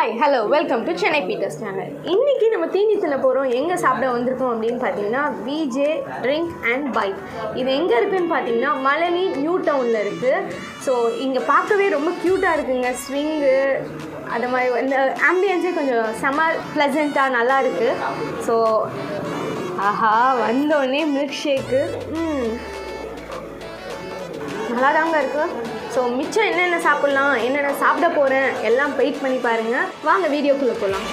Hi hello welcome to Chennai Peter's channel. இன்றைக்கி நம்ம தீனி தின்ன போகிறோம். எங்கே சாப்பிட வந்திருக்கோம் அப்படின்னு பார்த்தீங்கன்னா விஜே ட்ரிங்க் அண்ட் பைட். இது எங்கே இருக்குதுன்னு பார்த்தீங்கன்னா மலனி நியூ டவுனில் இருக்குது. ஸோ இங்கே பார்க்கவே ரொம்ப க்யூட்டாக இருக்குங்க. ஸ்விங்கு அது மாதிரி இந்த ஆம்பியன்ஸே கொஞ்சம் செம ப்ளசண்ட்டாக நல்லா இருக்குது. ஸோ ஆஹா வந்தோடனே மில்க் ஷேக்கு நல்லா தாங்க இருக்குது. ஸோ மிச்சம் என்னென்ன சாப்பிட்லாம், என்னென்ன சாப்பிட போகிறேன் எல்லாம் வெயிட் பண்ணி பாருங்கள். வாங்க வீடியோக்குள்ளே போகலாம்.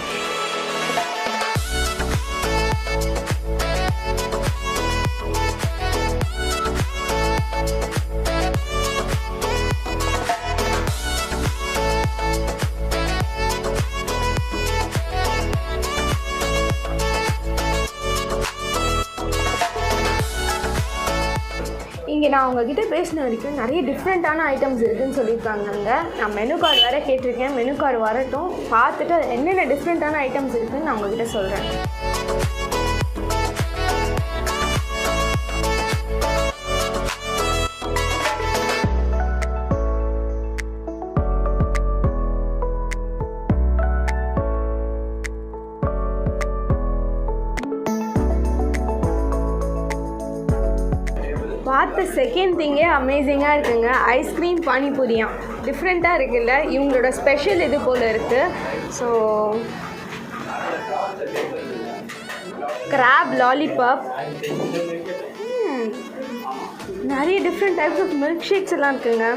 இங்கே நான் உங்ககிட்ட பேசின வரைக்கும் நிறைய டிஃப்ரெண்ட்டான ஐட்டம்ஸ் இருக்குதுன்னு சொல்லியிருக்காங்க. நான் மெனு கார்டு வேறு கேட்டிருக்கேன். மெனு கார்டு வரட்டும், பார்த்துட்டு என்னென்ன டிஃப்ரெண்ட்டான ஐட்டம்ஸ் இருக்குதுன்னு நான் உங்ககிட்ட சொல்கிறேன். பார்த்த செகண்ட் திங்கே அமேசிங்காக இருக்குங்க. ஐஸ்கிரீம் பானிபூரியா டிஃப்ரெண்ட்டாக இருக்குல்ல. இவங்களோட ஸ்பெஷல் இது போல் இருக்குது. ஸோ கிராப் லாலிபாப், நிறைய different types of milkshakes எல்லாம் இருக்குங்க.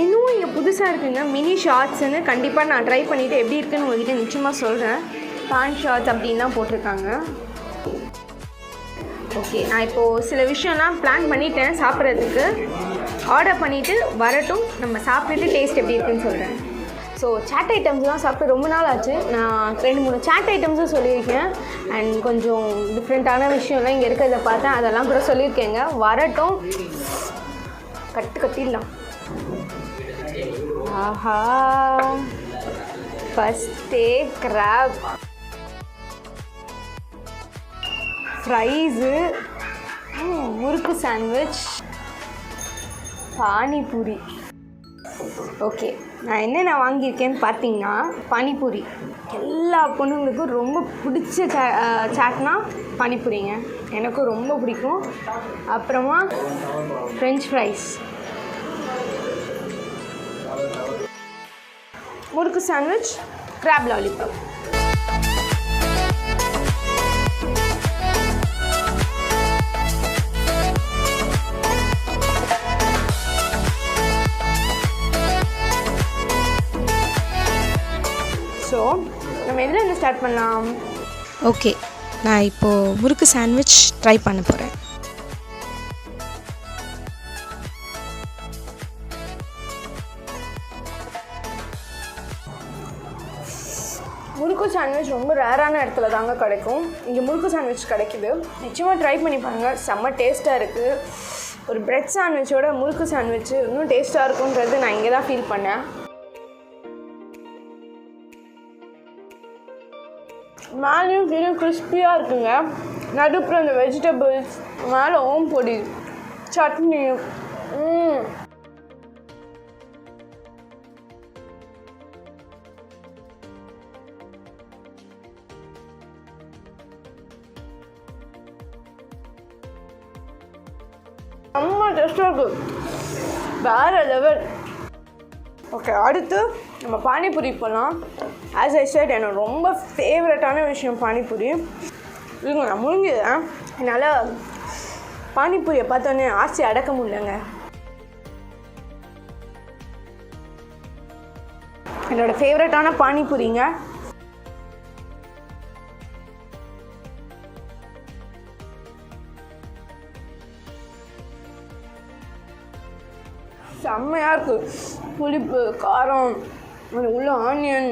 இன்னும் இங்கே புதுசாக இருக்குங்க மினி ஷார்ட்ஸ்ன்னு. கண்டிப்பாக நான் ட்ரை பண்ணிவிட்டு எப்படி இருக்குன்னு உங்கள்கிட்ட நிச்சயமாக சொல்கிறேன். பான் ஷார்ட்ஸ் அப்படின்லாம் போட்டிருக்காங்க. ஓகே, நான் இப்போது சில விஷயம்லாம் பிளான் பண்ணிட்டேன் சாப்பிட்றதுக்கு. ஆர்டர் பண்ணிவிட்டு வரட்டும், நம்ம சாப்பிட்டுட்டு டேஸ்ட் எப்படி இருக்குன்னு சொல்கிறேன். ஸோ சாட் ஐட்டம்ஸ்லாம் சாப்பிட்டு ரொம்ப நாள் ஆச்சு. நான் 2-3 சாட் ஐட்டம்ஸும் சொல்லியிருக்கேன். அண்ட் கொஞ்சம் டிஃப்ரெண்ட்டான விஷயம்லாம் இங்கே இருக்கிறத பார்த்தேன், அதெல்லாம் கூட சொல்லியிருக்கேங்க. வரட்டும், கட்டிடலாம். ஆஹா, ஃபஸ்ட்டே கிராப், ஃப்ரைஸு, முறுக்கு சாண்ட்விச், பானிபூரி. ஓகே, நான் என்னென்ன வாங்கியிருக்கேன்னு பார்த்தீங்கன்னா பானிபூரி. எல்லா பொண்ணுங்களுக்கும் ரொம்ப பிடிச்ச சாட்னா பானிபூரிங்க. எனக்கும் ரொம்ப பிடிக்கும். அப்புறமா ஃப்ரெஞ்ச் ஃப்ரைஸ், முறுக்கு சாண்ட்விச், கிராப் லாலிபாப். ஸோ நம்ம எதுலேருந்து ஸ்டார்ட் பண்ணலாம்? ஓகே, நான் இப்போது முறுக்கு சாண்ட்விச் ட்ரை பண்ண போகிறேன். முறுக்கு சாண்ட்விச் ரொம்ப ரேரான இடத்துல தாங்க கிடைக்கும். இங்கே முறுக்கு சாண்ட்விச் கிடைக்குது. நிச்சயமாக ட்ரை பண்ணி பாருங்கள். செம்ம டேஸ்ட்டாக இருக்குது. ஒரு பிரெட் சாண்ட்விச்சோட முறுக்கு சாண்ட்விச்சு இன்னும் டேஸ்ட்டாக இருக்குன்றது நான் இங்கே தான் ஃபீல் பண்ணேன். மேலேயும் கீழே கிறிஸ்பியாக இருக்குங்க. நடுப்புற இந்த வெஜிடபிள்ஸ், மேலே ஓம் பொடி, சட்னி, செம்ம டேஸ்ட்டாக இருக்குது. வேறு லெவல். ஓகே, அடுத்து நம்ம பானிபூரி போகலாம். ஆஸ் ஐ செட், எனக்கு ரொம்ப ஃபேவரட்டான விஷயம் பானிபூரி. இல்லைங்க, நான் முழுங்கிடுறேன். என்னால் பானிபூரியை பார்த்தோன்னே ஆசை அடக்க முடியலங்க. என்னோடய ஃபேவரட்டான பானிபூரிங்க. செம்மையாக இருக்குது. புளிப்பு, காரம், அது உள்ள ஆனியன்,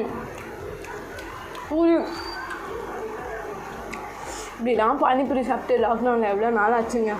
பூரி. இப்படிலாம் பானிபூரி சாப்பிட்டு லாக்டவுனில் எவ்வளோ நாள் ஆச்சுங்க.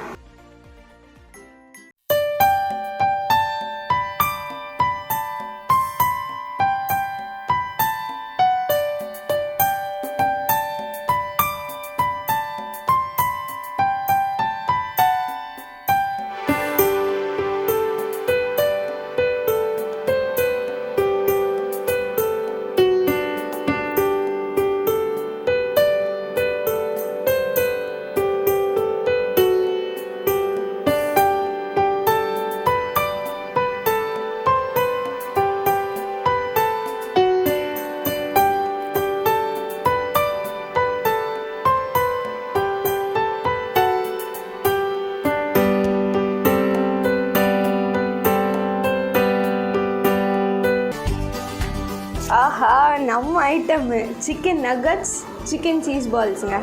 Item chicken nuggets, chicken cheese பால்ஸுங்க.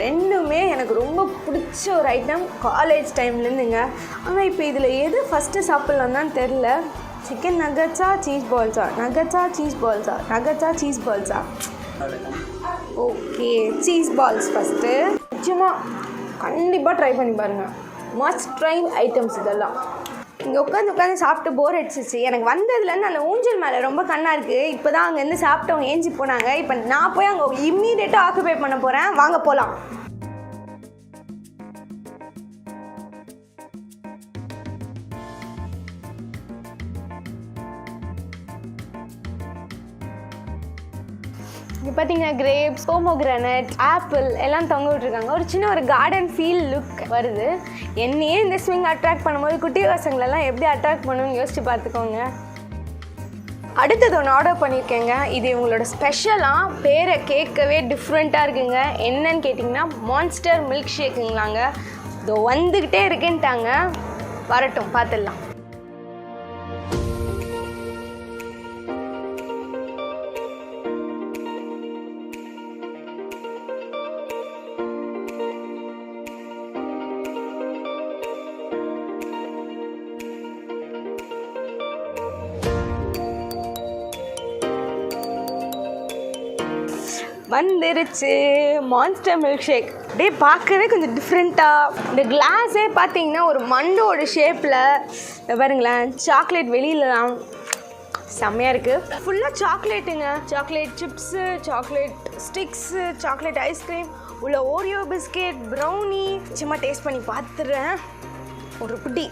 ரெண்டுமே எனக்கு ரொம்ப பிடிச்ச ஒரு ஐட்டம் காலேஜ் டைம்லேருந்துங்க. ஆனால் இப்போ இதில் எது ஃபஸ்ட்டு சாப்பிட்லாம் தான் தெரில. சிக்கன் நகட்ஸா சீஸ் பால்ஸா, நகட்ஸா சீஸ் பால்ஸா, நகட்ஸா சீஸ் பால்ஸா? Okay, cheese balls first. நிச்சயமாக கண்டிப்பாக ட்ரை பண்ணி பாருங்கள். மஸ்ட் ட்ரை ஐட்டம்ஸ் இதெல்லாம். இங்கே உட்காந்து சாப்பிட்டு போர் அடிச்சிச்சு. எனக்கு வந்ததுலேருந்து அந்த ஊஞ்சல் மேலே ரொம்ப கண்ணாக இருக்குது. இப்போ தான் அங்கேருந்து சாப்பிட்டவங்க ஏஞ்சி போனாங்க. இப்போ நான் போய் அங்கே இம்மீடியட்டாக ஆக்குபை பண்ண போகிறேன். வாங்க போகலாம். இங்கே பார்த்தீங்கன்னா கிரேப்ஸ், போமோகிரானட், ஆப்பிள் எல்லாம் தொங்க விட்டுருக்காங்க. ஒரு சின்ன ஒரு கார்டன் ஃபீல் லுக் வருது. என்னையே இந்த ஸ்விங் அட்ராக்ட் பண்ணும்போது குட்டி பசங்களெல்லாம் எப்படி அட்ராக்ட் பண்ணணும்னு யோசிச்சு பார்த்துக்கோங்க. அடுத்தது ஒன்று ஆர்டர் பண்ணியிருக்கேங்க. இது இவங்களோட ஸ்பெஷலாக, பேரை கேட்கவே டிஃப்ரெண்ட்டாக இருக்குங்க. என்னன்னு கேட்டிங்கன்னா மான்ஸ்டர் மில்க் ஷேக்குங்களாங்க. இதோ வந்துக்கிட்டே இருக்குன்ட்டாங்க. வரட்டும், பார்த்துடலாம். வந்துருச்சு மான்ஸ்டர் மில்க் ஷேக். அப்படியே பார்க்கவே கொஞ்சம் டிஃப்ரெண்ட்டாக. இந்த கிளாஸே பார்த்தீங்கன்னா ஒரு மண்டோட ஷேப்பில் பாருங்களேன். சாக்லேட் வெளியிலலாம் செம்மையாக இருக்குது. ஃபுல்லாக சாக்லேட்டுங்க. Chocolate chips, chocolate sticks, chocolate ice cream உள்ள ஓரியோ பிஸ்கெட், ப்ரௌனி. சும்மா டேஸ்ட் பண்ணி பார்த்துடுறேன். ஒரு குட்டி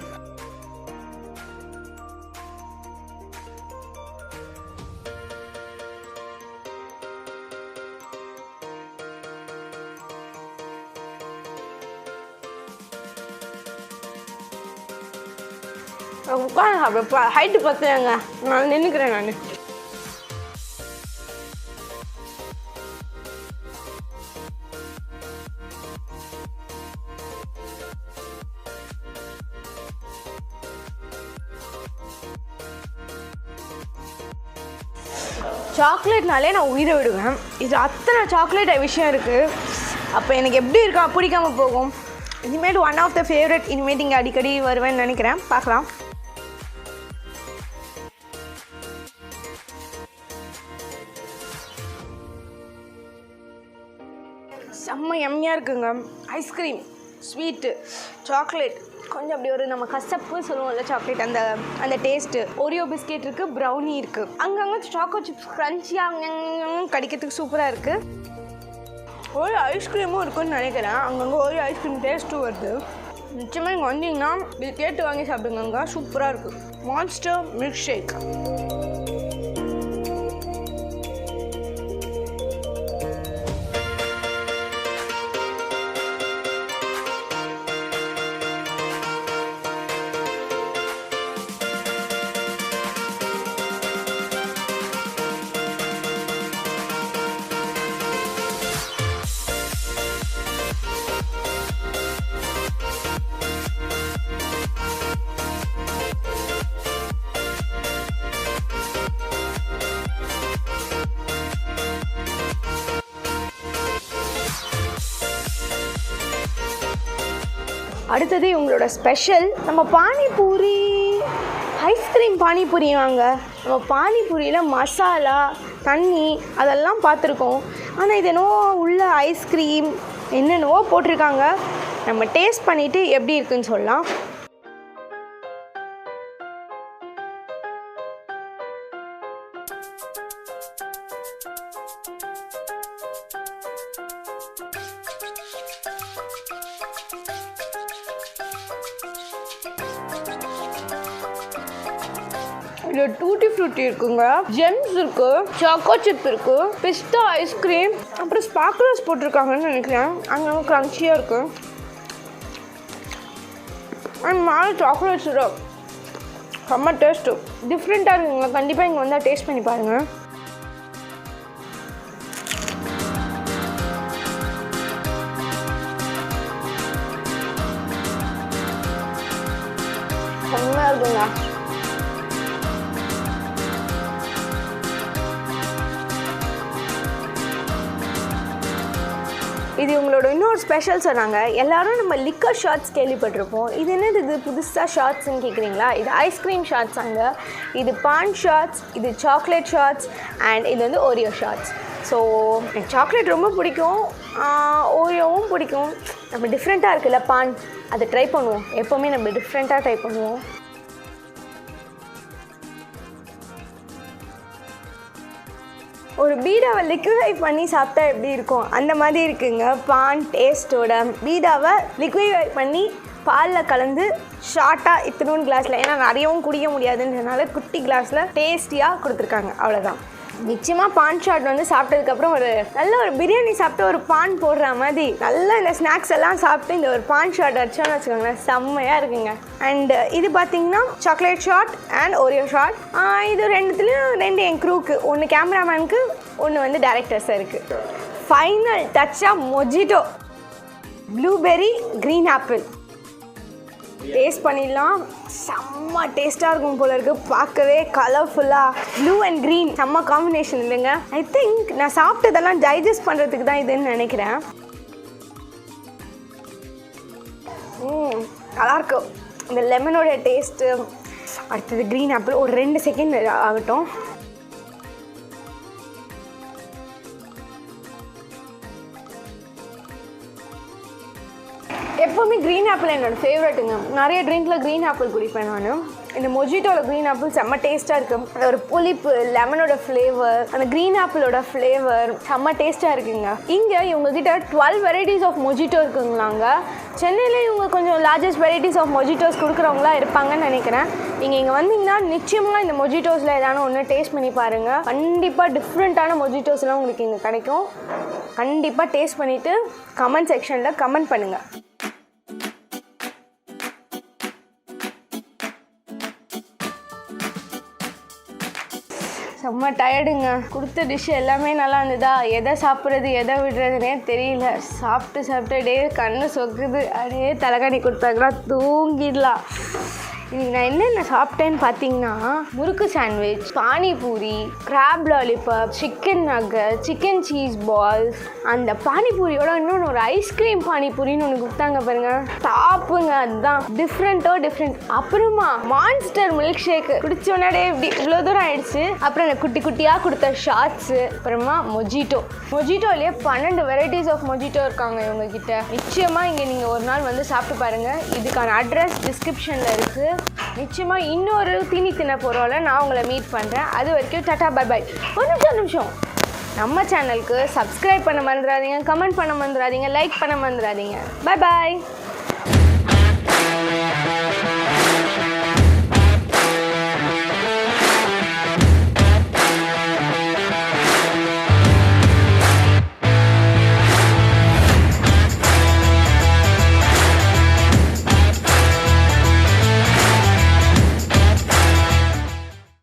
உட்காந்து சாப்பிட ஹைட்டு பார்த்துங்க. நான் நின்றுக்கிறேன். நான் சாக்லேட்னாலே நான் உயிரை விடுவேன். இது அத்தனை சாக்லேட் விஷயம் இருக்குது. அப்போ எனக்கு எப்படி இருக்கா பிடிக்காமல் போகும். இனிமேட்டு ஒன் ஆஃப் த ஃபேவரட். இனிமேட்டு இங்கே அடிக்கடி வருவேன்னு நினைக்கிறேன். பார்க்கலாம். செம்ம எம்மியாக இருக்குங்க. ஐஸ்கிரீம், ஸ்வீட்டு, சாக்லேட், கொஞ்சம் அப்படி ஒரு நம்ம கசப்பு சொல்லுவோம்ல சாக்லேட், அந்த டேஸ்ட்டு. ஓரியோ பிஸ்கெட் இருக்குது, ப்ரௌனி இருக்குது. அங்கங்கே சாக்கோ சிப்ஸ் க்ரன்ச்சியாக கடிக்கிறதுக்கு சூப்பராக இருக்குது. ஒரு ஐஸ்கிரீமும் இருக்குன்னு நினைக்கிறேன். அங்கங்கே ஒரு ஐஸ்கிரீம் டேஸ்ட்டும் வருது. நிச்சயமாக இங்கே வந்தீங்கன்னா இது கேட்டு வாங்கி சாப்பிடுங்க. சூப்பராக இருக்குது மான்ஸ்டர் மில்க் ஷேக். அடுத்தது இவங்களோட ஸ்பெஷல் நம்ம பானிபூரி, ஐஸ்கிரீம் பானிபூரி. வாங்க, நம்ம பானிபூரியில் மசாலா, தண்ணி அதெல்லாம் பார்த்துருக்கோம். ஆனால் இது என்னவோ உள்ள ஐஸ்கிரீம் என்னென்னவோ போட்டிருக்காங்க. நம்ம டேஸ்ட் பண்ணிவிட்டு எப்படி இருக்குன்னு சொல்லலாம். இதில் டூட்டி ஃப்ரூட்டி இருக்குங்க, ஜெம்ஸ் இருக்குது, சாக்கோ சிப் இருக்குது, பிஸ்தா ஐஸ்கிரீம், அப்புறம் ஸ்பார்க்லர்ஸ் போட்டிருக்காங்கன்னு நினைக்கிறேன். அங்கே க்ரன்ச்சியாக இருக்குது. அண்ட் மேலே சாக்லேட் சிரப். செம்ம டேஸ்ட்டு, டிஃப்ரெண்ட்டாக இருக்குங்க. கண்டிப்பாக இங்கே வந்தால் டேஸ்ட் பண்ணி பாருங்கள். செம்மையாக இருக்குங்க. இது உங்களோட இன்னொரு ஸ்பெஷல் சொன்னாங்க. எல்லோரும் நம்ம லிக்கர் ஷார்ட்ஸ் கேள்விப்பட்டிருப்போம். இது என்னது இது புதுசாக ஷார்ட்ஸ்ன்னு கேட்குறீங்களா? இது ஐஸ்கிரீம் ஷார்ட்ஸ் அங்கே, இது பான் ஷார்ட்ஸ், இது சாக்லேட் ஷார்ட்ஸ் அண்ட் இது வந்து ஓரியோ ஷார்ட்ஸ். ஸோ எனக்கு சாக்லேட் ரொம்ப பிடிக்கும், ஓரியோவும் பிடிக்கும். நம்ம டிஃப்ரெண்ட்டாக இருக்குல்ல பான், அதை ட்ரை பண்ணுவோம். எப்போவுமே நம்ம டிஃப்ரெண்ட்டாக ட்ரை பண்ணுவோம். ஒரு பீடாவை லிக்விஃபை பண்ணி சாப்பிட்டா எப்படி இருக்கும் அந்த மாதிரி இருக்குங்க பான் டேஸ்ட்டோட. பீடாவை லிக்விஃபை பண்ணி பாலில் கலந்து ஷார்ட்டாக இத்தனூன் கிளாஸில், ஏன்னா நிறையவும் குடிக்க முடியாதுன்றதுனால குட்டி கிளாஸில் டேஸ்டியாக கொடுத்துருக்காங்க. அவ்வளோதான். நிச்சயமாக பான் ஷாட் வந்து சாப்பிட்டதுக்கப்புறம் ஒரு நல்ல ஒரு பிரியாணி சாப்பிட்டு ஒரு பான் போடுற மாதிரி நல்லா இந்த ஸ்நாக்ஸ் எல்லாம் சாப்பிட்டு இந்த ஒரு பான் ஷாட் அடிச்சோன்னு வச்சுக்கோங்களேன், செம்மையாக இருக்குங்க. அண்டு இது பார்த்திங்கன்னா chocolate shot and Oreo shot. இது ரெண்டுத்துலேயும் 2 என் க்ரூக்கு, ஒன்று கேமராமேனுக்கு, ஒன்று வந்து டைரக்டர்ஸாக இருக்குது. ஃபைனல் டச்சாக mojito blueberry green apple taste பண்ணிடலாம். செம்ம டேஸ்ட்டாக இருக்கும் போல இருக்குது. பார்க்கவே கலர்ஃபுல்லாக ப்ளூ அண்ட் க்ரீன் செம்ம காம்பினேஷன் இல்லைங்க. ஐ திங்க் நான் சாப்பிட்டதெல்லாம் டைஜஸ்ட் பண்ணுறதுக்கு தான் இதுன்னு நினைக்கிறேன். நல்லாயிருக்கும் இந்த லெமனோட டேஸ்ட்டு. அடுத்தது க்ரீன் ஆப்பிள் ஒரு 2 செகண்ட் ஆகட்டும். எப்போவுமே க்ரீன் ஆப்பிள் என்னோடய ஃபேவரெட்டுங்க. நிறைய ட்ரிங்க்கில் க்ரீன் ஆப்பிள் குடிப்பேன் நான். இந்த மொஜிட்டோவில் க்ரீன் ஆப்பிள் செம்ம டேஸ்ட்டாக இருக்கும். அது ஒரு புளிப்பு, லெமனோட ஃப்ளேவர், அந்த க்ரீன் ஆப்பிளோட ஃப்ளேவர் செம்ம டேஸ்ட்டாக இருக்குங்க. இங்கே இவங்ககிட்ட 12 வெரைட்டிஸ் ஆஃப் மொஜிட்டோ இருக்குங்களாங்க. சென்னையில் இவங்க கொஞ்சம் லார்ஜஸ்ட் வெரைட்டிஸ் ஆஃப் மொஜிட்டோஸ் கொடுக்குறவங்களா இருப்பாங்கன்னு நினைக்கிறேன். நீங்கள் இங்கே வந்தீங்கன்னா நிச்சயமாக இந்த மொஜிட்டோஸில் ஏதாவது ஒன்று டேஸ்ட் பண்ணி பாருங்கள். கண்டிப்பாக டிஃப்ரெண்ட்டான மொஜிட்டோஸ்லாம் உங்களுக்கு இங்கே கிடைக்கும். கண்டிப்பாக டேஸ்ட் பண்ணிவிட்டு கமெண்ட் செக்ஷனில் கமெண்ட் பண்ணுங்கள். செம்ம டயர்டுங்க. கொடுத்த டிஷ் எல்லாமே நல்லா இருந்ததா, எதை சாப்பிட்றது எதை விடுறதுனே தெரியல. சாப்பிட்டு டே கண்ணு சொக்குது. அப்படியே தலைகாணி கொடுத்தாங்கன்னா தூங்கிடலாம். இன்றைக்கி நான் என்னென்ன சாப்பிட்டேன்னு பார்த்தீங்கன்னா, murukku sandwich, panipuri, crab lollipop, chicken nugget, chicken cheese balls, அந்த பானிபூரியோட இன்னொன்று ஒரு ஐஸ்கிரீம் பானிபூரின்னு ஒன்று கொடுத்தாங்க பாருங்கள், டாப்புங்க. அதுதான் டிஃப்ரெண்ட். அப்புறமா மான்ஸ்டர் மில்க் ஷேக்கு குடிச்சோன்னே இப்படி இவ்வளோ தூரம் ஆயிடுச்சு. அப்புறம் எனக்கு குட்டி குட்டியாக கொடுத்த ஷார்ட்ஸு, அப்புறமா மொஜிட்டோலேயே 12 வெரைட்டிஸ் ஆஃப் மொஜிட்டோ இருக்காங்க இவங்ககிட்ட. நிச்சயமாக இங்கே நீங்கள் ஒரு நாள் வந்து சாப்பிட்டு பாருங்கள். இதுக்கான அட்ரஸ் டிஸ்கிரிப்ஷனில் இருக்குது. நிச்சயமாக இன்னொரு தீனி தின்ன போகிறோம்ல நான் உங்களை மீட் பண்ணுறேன். அது வரைக்கும் டாடா பை பாய். ஒரு நிமிஷம் நம்ம சேனலுக்கு சப்ஸ்கிரைப் பண்ண மறந்துடாதீங்க, கமெண்ட் பண்ண மறந்துடாதீங்க, லைக் பண்ண மறந்துடாதீங்க. Bye bye.